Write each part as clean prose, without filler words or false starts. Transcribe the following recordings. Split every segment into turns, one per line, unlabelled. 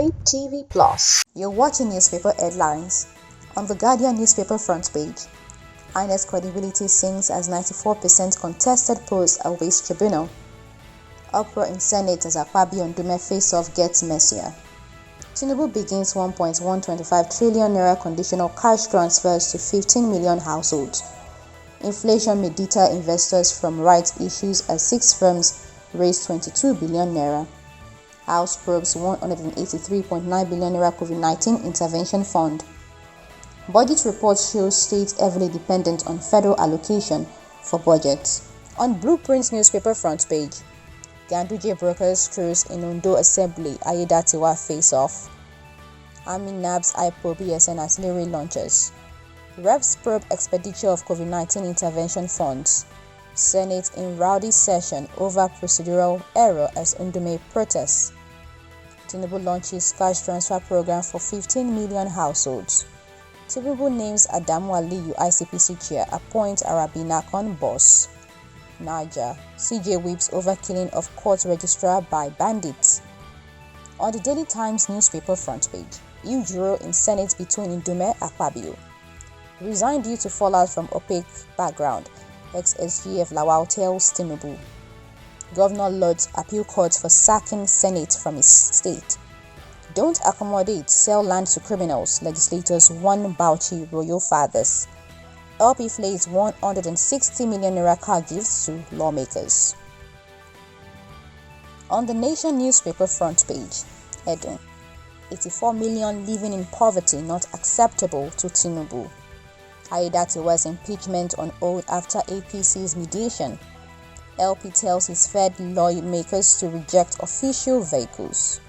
Faith TV Plus. You're watching newspaper headlines. On the Guardian newspaper front page, INEC's credibility sinks as 94% contested post awaits tribunal. Uproar in Senate as Akpabio and Dume face-off gets messier. Tinubu begins 1.125 trillion naira conditional cash transfers to 15 million households. Inflation may deter investors from rights issues as 6 firms raise 22 billion naira. House probes 183.9 billion naira COVID-19 intervention fund. Budget report shows states heavily dependent on federal allocation for budgets. On Blueprint newspaper front page, Ganduje brokers cruise in Ondo Assembly, Ayedatiwa face-off. Army nabs IPO BSN artillery launchers. Reps probe expenditure of COVID-19 intervention funds. Senate in rowdy session over procedural error as Ndume protests. Tinubu launches cash transfer program for 15 million households. Tinubu names Adamu Aliyu Icpc chair, appoints Arabina Khan boss. Niger, CJ weeps over killing of court registrar by bandits. On the Daily Times newspaper front page, Ujuro in Senate between Ndume Akpabio. Resigned due to fallout from opaque background, ex-SGF Lawal tells Tinubu. Governor Lord's appeal court for sacking Senate from his state. Don't accommodate, sell land to criminals, legislators warn Bauchi royal fathers. LP flays 160 million naira car gifts to lawmakers. On the Nation newspaper front page, Edo, 84 million living in poverty not acceptable to Tinubu. Ayedatiwa's impeachment on hold after APC's mediation. LP tells his Fed lawmakers to reject official vehicles.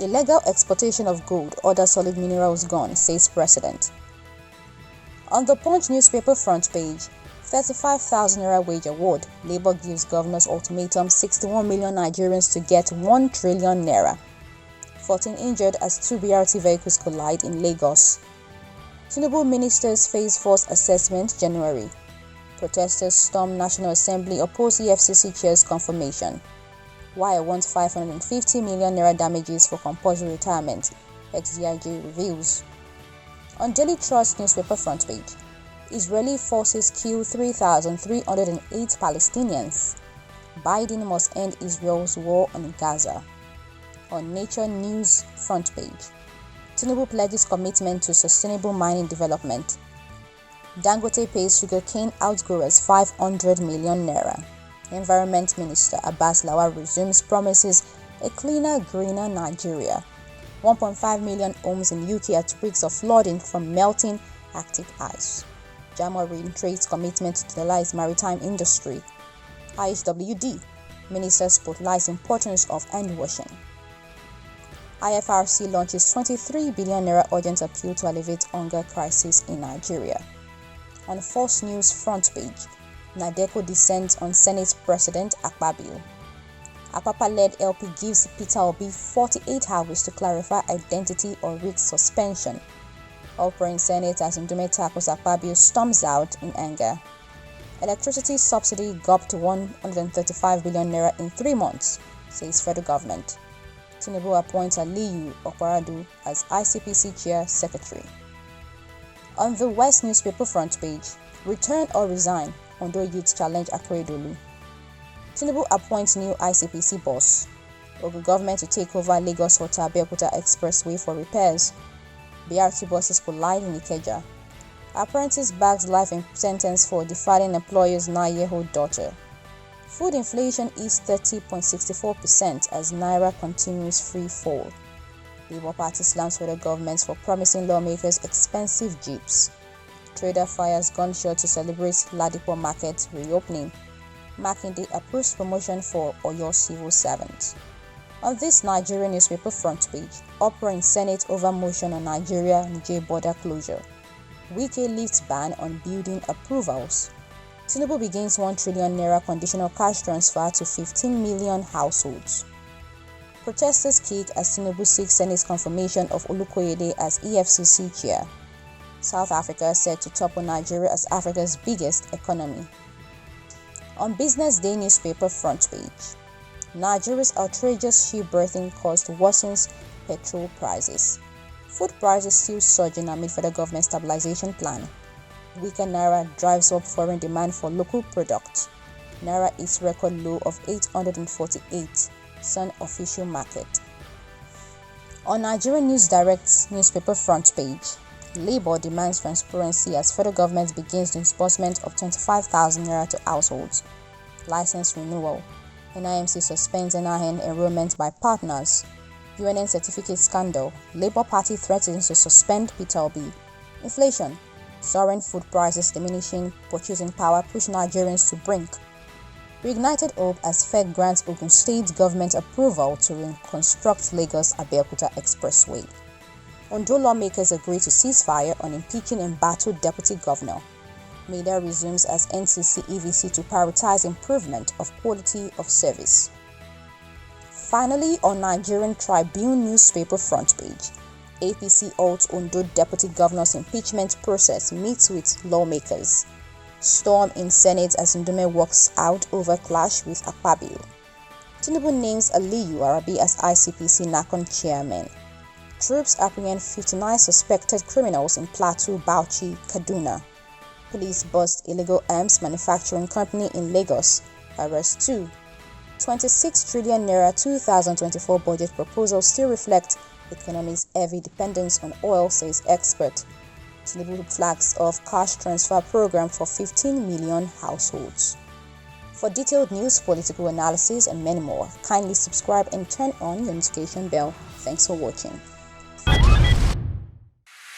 Illegal exportation of gold, other solid minerals gone, says President. On the Punch newspaper front page, 35,000 naira wage award. Labour gives governors ultimatum 61 million Nigerians to get 1 trillion naira. 14 injured as 2 BRT vehicles collide in Lagos. Tinubu ministers face force assessment January. Protesters storm National Assembly, oppose EFCC chair's confirmation. Why wants 550 million naira damages for compulsory retirement, ex-DIJ reveals. On Daily Trust newspaper front page, Israeli forces kill 3,308 Palestinians. Biden must end Israel's war on Gaza. On Nature News front page, Tinubu pledges commitment to sustainable mining development. Dangote pays sugarcane outgrowers 500 million naira. Environment Minister Abbas Lawal resumes promises a cleaner, greener Nigeria. 1.5 million homes in UK at risks of flooding from melting Arctic ice. JAMA reiterates commitment to digitalize maritime industry. IHWD Minister spotlights importance of hand washing. IFRC launches 23 billion naira urgent appeal to alleviate hunger crisis in Nigeria. On Fox News front page, Nadeco descends on Senate President Akpabio. Akpapa-led LP gives Peter Obi 48 hours to clarify identity or risk suspension. Uproar in Senate as Ndume tackles Akpabio storms out in anger. Electricity subsidy gulped to 135 billion naira in 3 months, says federal government. Tinubu appoints Aliyu Okparadu as ICPC chair secretary. On the West newspaper front page, return or resign, Ondo youths challenge Akeredolu. Tinubu appoints new ICPC boss. Ogun government to take over Lagos Abeokuta Expressway for repairs. BRT buses collide in Ikeja. Apprentice bags life sentence for defrauding employer's 9-year-old daughter. Food inflation is 30.64% as Naira continues free fall. Labour Party slams federal governments for promising lawmakers expensive jeeps. Trader fires gunshot to celebrate Ladipo market reopening. Makinde approves promotion for Oyo civil servants. On this Nigerian newspaper front page, uproar in Senate over motion on Nigeria-Niger border closure. Wike lifts ban on building approvals. Tinubu begins 1 trillion naira conditional cash transfer to 15 million households. Protesters kick as Tinubu seeks Senate's confirmation of Olukoyede as EFCC chair. South Africa set to topple Nigeria as Africa's biggest economy. On Business Day newspaper front page, Nigeria's outrageous ship birthing cost worsens petrol prices. Food prices still surging amid federal government stabilization plan. Weaker naira drives up foreign demand for local products. Naira hits record low of 848, Sun official market. On Nigerian News Direct's newspaper front page, Labour demands transparency as federal government begins disbursement of 25,000 naira to households. License renewal. NIMC suspends NIN enrollment by partners. UNN certificate scandal. Labour Party threatens to suspend Peter Obi. Inflation. Soaring food prices diminishing purchasing power push Nigerians to brink. Reignited hope as Fed grants Ogun State government approval to reconstruct Lagos-Abeokuta Expressway. Ondo lawmakers agree to ceasefire on impeaching embattled deputy governor. Media resumes as NCC EVC to prioritize improvement of quality of service. Finally, on Nigerian Tribune newspaper front page, APC halts Ondo deputy governor's impeachment process meets with lawmakers. Storm in Senate as Ndume walks out over clash with Akpabio. Tinubu names Aliyu Arabi as Icpc NACON chairman. Troops apprehend 59 suspected criminals in Plateau, Bauchi, Kaduna. Police bust illegal arms manufacturing company in Lagos. Arrest 2. 26 trillion naira 2024 budget proposal still reflect economy's heavy dependence on oil, says expert. Tinubu flags off cash transfer program for 15 million households. For detailed news, political analysis, and many more, kindly subscribe and turn on your notification bell. Thanks for watching.